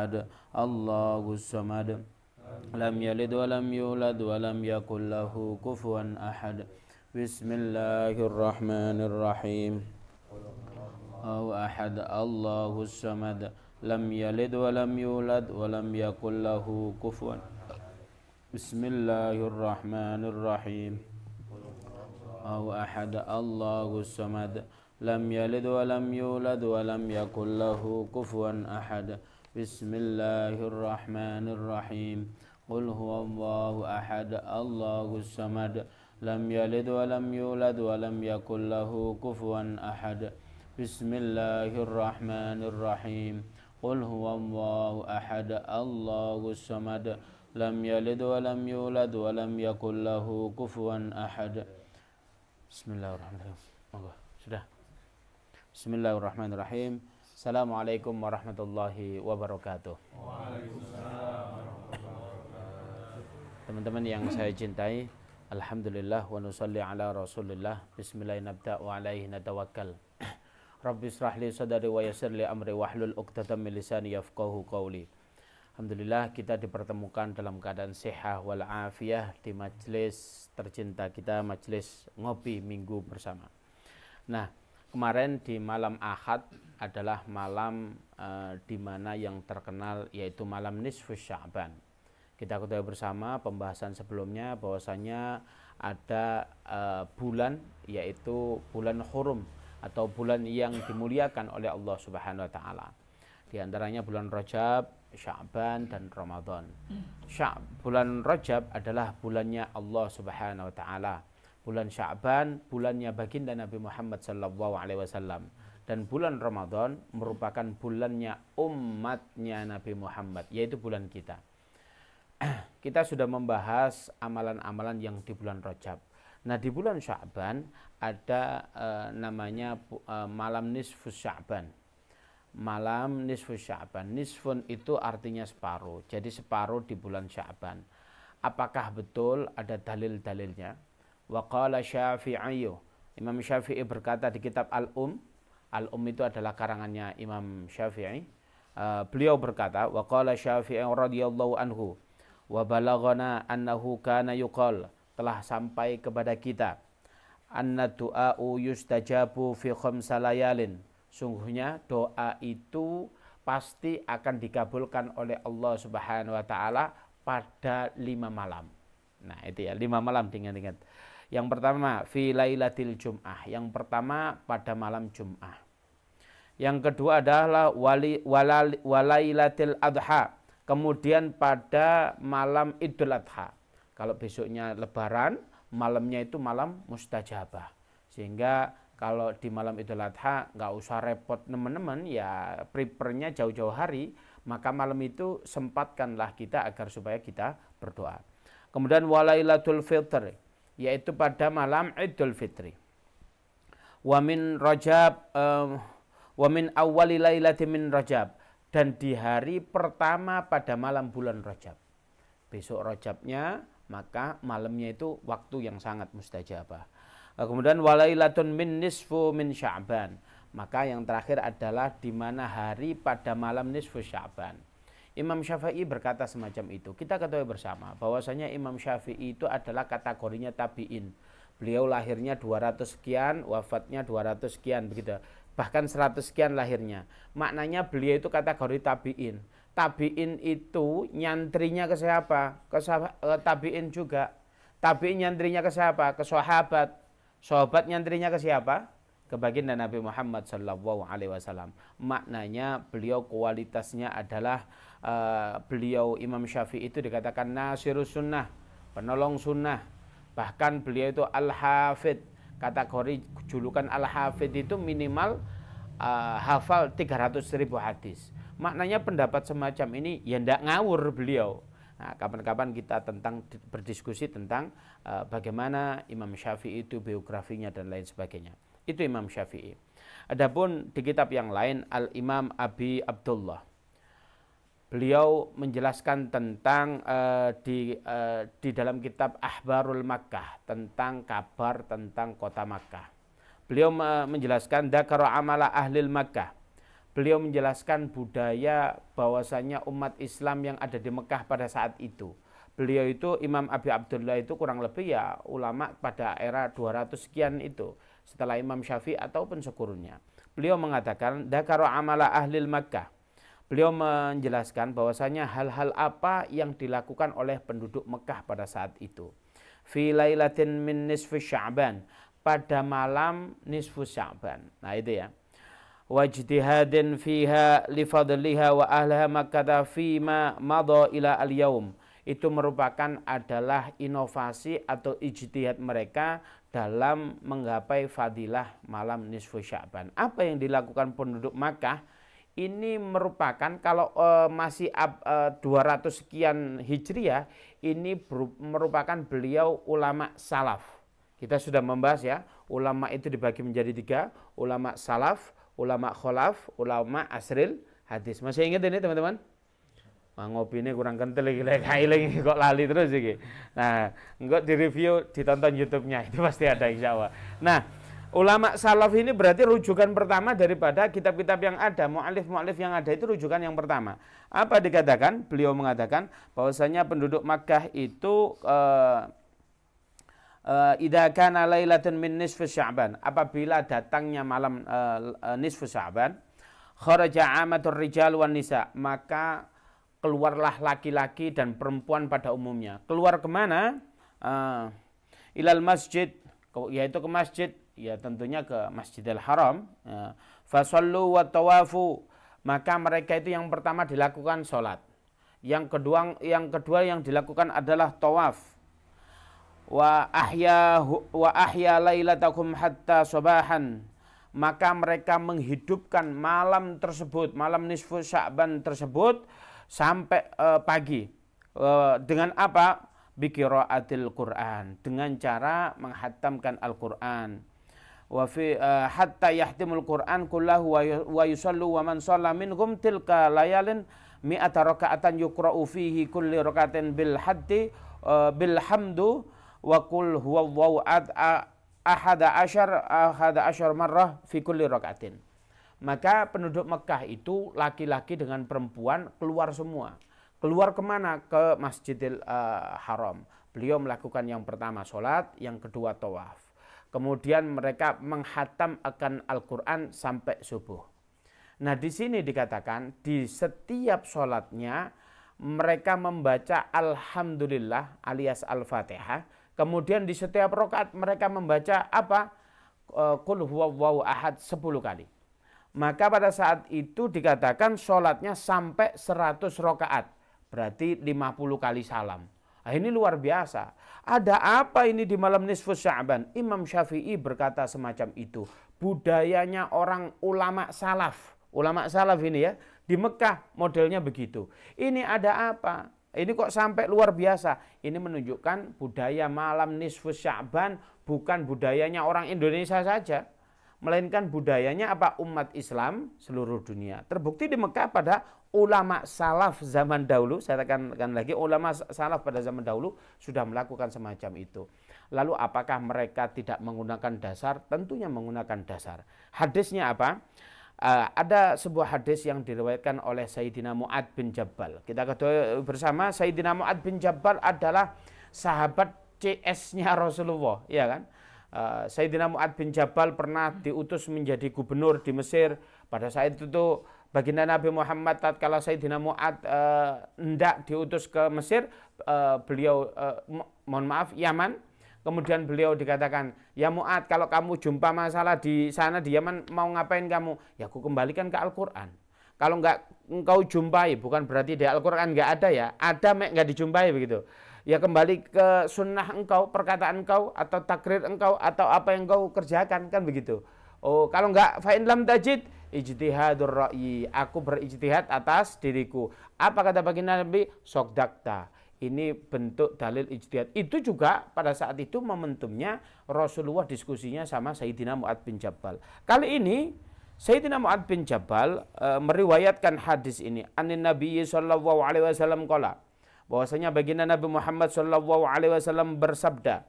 ahad, Allahus samad, lam yalid wa lam yulad wa lam yakul lahu kufuwan ahad. Bismillahirrahmanirrahim. Allahu ahad, Allahus samad, lam yalid wa lam yulad wa lam yakul lahu kufuwan. Bismillahirrahmanirrahim. Allahu ahad, Allahus samad, lam yalid wa lam yulad wa lam yakul lahu kufuwan ahad. Bismillahirrahmanirrahim. Qul huwallahu ahad, Allahus samad, lam yalid wa lam yulad wa lam yakul lahu kufuwan ahad. Bismillahirrahmanirrahim. Qul huwallahu ahad, Allahus samad, lam yalid wa lam yulad wa lam yakul lahu kufuwan ahad. Bismillahirrahmanirrahim. Sudah. Bismillahirrahmanirrahim. Assalamualaikum warahmatullahi wabarakatuh. Teman-teman yang saya cintai, alhamdulillah wa nusalli ala rasulillah. Bismillahirrahmanirrahim wa alaihi natawakkal. Rabbi israh li sadri wa yassir li amri wahlul 'uqdatam min lisani yafqahu qawli. Alhamdulillah kita dipertemukan dalam keadaan sehat wal afiyah di majelis tercinta kita, majelis ngopi minggu bersama. Nah, kemarin di malam Ahad adalah malam di mana yang terkenal yaitu malam nisfus Sya'ban. Kita ketahui bersama pembahasan sebelumnya bahwasanya ada bulan yaitu bulan Hurum atau bulan yang dimuliakan oleh Allah Subhanahu wa taala. Di antaranya bulan Rajab, Sya'ban dan Ramadan. Bulan Rajab adalah bulannya Allah Subhanahu wa taala. Bulan Sya'ban bulannya baginda Nabi Muhammad sallallahu alaihi wasallam, dan bulan Ramadan merupakan bulannya umatnya Nabi Muhammad, yaitu bulan kita. Kita sudah membahas amalan-amalan yang di bulan Rajab. Nah, di bulan Sya'ban ada namanya malam nisfus Sya'ban. Malam nisfus Sya'ban. Nisfun itu artinya separuh. Jadi separuh di bulan Sya'ban. Apakah betul? Ada dalil-dalilnya. Wa qala Syafi'i. Imam Syafi'i berkata di kitab Al-Um. Al-Um itu adalah karangannya Imam Syafi'i. Beliau berkata, wa qala Syafi'i radhiyallahu anhu, wa balaghana annahu kana yuqal, telah sampai kepada kita, anna du'a'u yustajabu fi khamsa layalin, sungguhnya doa itu pasti akan dikabulkan oleh Allah Subhanahu wa taala pada 5 malam. Nah, itu ya, 5 malam, ingat-ingat. Yang pertama fi lailatil jum'ah, yang pertama pada malam Jum'ah. Yang kedua adalah walailatil adha, kemudian pada malam Idul Adha. Kalau besoknya Lebaran, malamnya itu malam mustajabah. Sehingga kalau di malam Idul Adha nggak usah repot teman-teman, ya prepare-nya jauh-jauh hari, maka malam itu sempatkanlah kita agar supaya kita berdoa. Kemudian walailatul fitr, yaitu pada malam Idul Fitri. Wa min Rajab wa min awwali lailati min Rajab, dan di hari pertama pada malam bulan Rajab. Besok Rajabnya, maka malamnya itu waktu yang sangat mustajabah. Kemudian walailatun min nisfu min Sya'ban, maka yang terakhir adalah di mana hari pada malam nisfu Sya'ban. Imam Syafi'i berkata semacam itu. Kita ketahui bersama bahwasanya Imam Syafi'i itu adalah kategorinya tabi'in. Beliau lahirnya 200 sekian, wafatnya 200 sekian, begitu. Bahkan 100 sekian lahirnya. Maknanya beliau itu kategori tabi'in. Tabi'in itu nyantrinya ke siapa? Ke tabi'in juga. Tabi'in nyantrinya ke siapa? Ke sahabat. Sahabat nyantrinya ke siapa? Ke baginda Nabi Muhammad sallallahu alaihi wasallam. Maknanya beliau kualitasnya adalah beliau Imam Syafi'i itu dikatakan nasirus sunnah, penolong sunnah. Bahkan beliau itu al-hafidh. Kategori julukan al-hafidh itu minimal hafal 300.000 hadis. Maknanya pendapat semacam ini ya ndak ngawur beliau. Nah, kapan-kapan kita berdiskusi tentang bagaimana Imam Syafi'i itu biografinya dan lain sebagainya. Itu Imam Syafi'i. Adapun di kitab yang lain, Al-Imam Abi Abdullah, beliau menjelaskan tentang di dalam kitab Ahbarul Makkah, tentang kabar tentang kota Makkah. Beliau menjelaskan dzakara amala ahlil Makkah, beliau menjelaskan budaya bahwasanya umat Islam yang ada di Mekah pada saat itu. Beliau itu Imam Abi Abdullah itu kurang lebih ya ulama pada era 200 sekian itu setelah Imam Syafi'i ataupun sekurunnya. Beliau mengatakan dzakara amala ahlil Makkah. Beliau menjelaskan bahwasanya hal-hal apa yang dilakukan oleh penduduk Mekah pada saat itu. Fi lailatin min nisfi Sya'ban, pada malam nisfu Sya'ban. Nah itu ya. Wajtihadin fiha li fadliha wa ahliha Makkah fima madha ila al-yaum. Itu merupakan adalah inovasi atau ijtihad mereka dalam menggapai fadilah malam nisfu Sya'ban. Apa yang dilakukan penduduk Makkah ini merupakan kalau masih 200 sekian Hijriah, ini merupakan beliau ulama salaf. Kita sudah membahas ya, ulama itu dibagi menjadi 3, ulama salaf, ulama kholaf, ulama asril hadis. Masih ingat ini teman-teman? Wah, ngopi ini kurang kental lagi kok lali terus iki. Nah, enggak di review, ditonton YouTube-nya itu pasti ada insyaallah. Nah, ulama salaf ini berarti rujukan pertama daripada kitab-kitab yang ada, mu'alif-mu'alif yang ada itu rujukan yang pertama. Apa dikatakan? Beliau mengatakan bahwasanya penduduk Makkah itu idza kana lailatun min nisfi Sya'ban, apabila datangnya malam nisfu Sya'ban, kharaja 'amatur rijal wan nisa, maka keluarlah laki-laki dan perempuan pada umumnya. Keluar kemana? Ilal masjid, yaitu ke masjid, ya tentunya ke Masjidil Haram. Fasallu wa tawafu, maka mereka itu yang pertama dilakukan sholat. Yang kedua yang dilakukan adalah tawaf. Wa ahya lailatakum hatta sabahan, maka mereka menghidupkan malam tersebut, malam nisfu Sya'ban tersebut sampai pagi. Dengan apa? Biqiraatil Quran, dengan cara menghatamkan Al-Quran. Wa fi hatta yahtimul Quran kullahu wa yusallu wa man shalla minhum tilka layalin mi'ata raka'atan yuqra'u fihi kulli raka'atin bil haddi bil hamdu wa qul huwallahu ahada asyar marrah fi kulli raka'atin. Maka penduduk Mekah itu laki-laki dengan perempuan keluar semua. Keluar kemana? Ke Masjidil Haram. Beliau melakukan yang pertama sholat, yang kedua tawaf. Kemudian mereka menghatam akan Al-Quran sampai subuh. Nah di sini dikatakan di setiap sholatnya mereka membaca Alhamdulillah alias Al-Fatihah. Kemudian di setiap rakaat mereka membaca apa? Qul huwallahu ahad 10 kali. Maka pada saat itu dikatakan sholatnya sampai 100 rakaat. Berarti 50 kali salam. Nah, ini luar biasa. Ada apa ini di malam nisfu Sya'ban? Imam Syafi'i berkata semacam itu. Budayanya orang ulama salaf. Ulama salaf ini ya. Di Mekah modelnya begitu. Ini ada apa? Ini kok sampai luar biasa. Ini menunjukkan budaya malam nisfu Sya'ban bukan budayanya orang Indonesia saja, melainkan budayanya apa? Umat Islam seluruh dunia. Terbukti di Mekah pada ulama salaf zaman dahulu, saya tekankan lagi, ulama salaf pada zaman dahulu sudah melakukan semacam itu. Lalu apakah mereka tidak menggunakan dasar? Tentunya menggunakan dasar. Hadisnya apa? Ada sebuah hadis yang diriwayatkan oleh Sayyidina Mu'ad bin Jabal. Kita ketahui bersama Sayyidina Mu'ad bin Jabal adalah sahabat CS-nya Rasulullah, ya kan? Sayyidina Mu'ad bin Jabal pernah diutus menjadi gubernur di Mesir. Pada saat itu tuh baginda Nabi Muhammad tatkala Sayyidina Mu'ad hendak diutus ke Mesir, beliau mohon maaf Yaman. Kemudian beliau dikatakan, ya Mu'ad, kalau kamu jumpa masalah di sana di Yaman, mau ngapain kamu? Ya aku kembalikan ke Al-Quran. Kalau enggak engkau jumpai, bukan berarti di Al-Quran enggak ada ya, ada enggak dijumpai begitu. Ya kembali ke sunnah engkau, perkataan engkau, atau takrir engkau, atau apa yang engkau kerjakan, kan begitu. Oh, kalau enggak, fa'in lam tajid, ijtihadur ra'yi, aku berijtihad atas diriku. Apa kata baginda Nabi? Sokdakta. Ini bentuk dalil ijtihad. Itu juga pada saat itu momentumnya Rasulullah diskusinya sama Sayyidina Mu'ad bin Jabal. Kali ini Sayyidina Mu'ad bin Jabal meriwayatkan hadis ini. Anin Nabi sallallahu alaihi wasallam qala, bahwasanya baginda Nabi Muhammad sallallahu alaihi wasallam bersabda,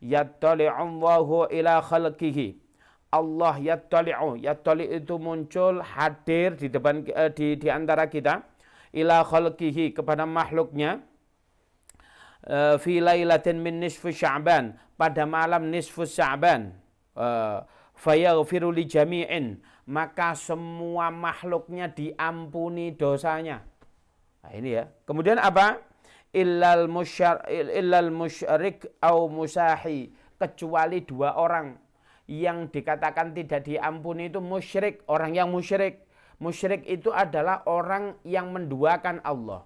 yattali'allahu ila khalqihi, Allah yattali'u. Yattali' itu muncul, hadir di depan di antara kita, ila khalqihi, kepada makhluknya, fi lailatin min nisfu Sya'ban, pada malam nisfu Sya'ban, fayaghfiru li jami'in, maka semua makhluknya diampuni dosanya. Nah, ini ya. Kemudian apa? Illal musyrik au musahi, kecuali dua orang yang dikatakan tidak diampuni itu musyrik, orang yang musyrik. Musyrik itu adalah orang yang menduakan Allah.